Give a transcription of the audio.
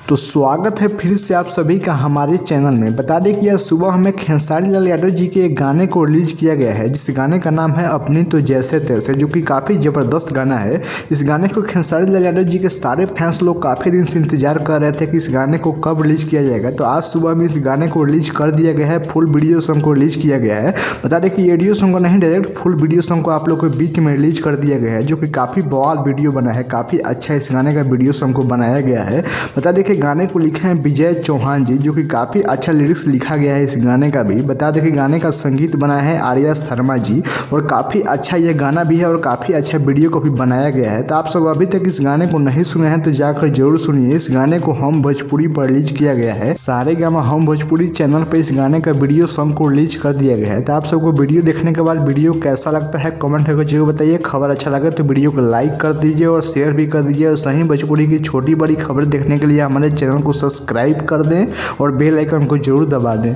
तो स्वागत है फिर से आप सभी का हमारे चैनल में। बता दें कि आज सुबह हमें खेसारी लाल यादव जी के एक गाने को रिलीज किया गया है, जिस गाने का नाम है अपनी तो जैसे तैसे, जो कि काफ़ी ज़बरदस्त गाना है। इस गाने को खेसारी लाल यादव जी के सारे फैंस लोग काफ़ी दिन से इंतजार कर रहे थे कि इस गाने को कब रिलीज किया जाएगा। तो आज सुबह में इस गाने को रिलीज कर दिया गया है, फुल वीडियो सॉन्ग को रिलीज किया गया है। बता दें कि ऑडियो सॉन्ग को नहीं, डायरेक्ट फुल वीडियो सॉन्ग को आप लोग के बीच में रिलीज कर दिया गया है, जो कि काफ़ी बवाल वीडियो बना है। काफ़ी अच्छा इस गाने का वीडियो सॉन्ग को बनाया गया है। बता दें कि गाने को लिखे हैं विजय चौहान जी, जो कि काफ़ी अच्छा लिरिक्स लिखा गया है इस गाने का भी। बता दें कि गाने का संगीत बनाया है आर्या शर्मा जी, और काफ़ी अच्छा ये गाना भी है और काफ़ी अच्छा वीडियो को भी बनाया गया है। तो आप सब अभी तक इस गाने को नहीं सुने हैं तो जाकर जरूर सुनिए। इस गाने को हम भोजपुरी पर रिलीज किया गया है, सारेगामा हम भोजपुरी चैनल पर इस गाने का वीडियो सॉन्ग को रिलीज कर दिया गया है। तो आप सबको वीडियो देखने के बाद वीडियो कैसा लगता है कमेंट करके जरूर बताइए। खबर अच्छा लगे तो वीडियो को लाइक कर दीजिए और शेयर भी कर दीजिए, और सही भोजपुरी की छोटी बड़ी खबर देखने के लिए हमारे चैनल को सब्सक्राइब कर दें और बेल आइकन को जरूर दबा दें।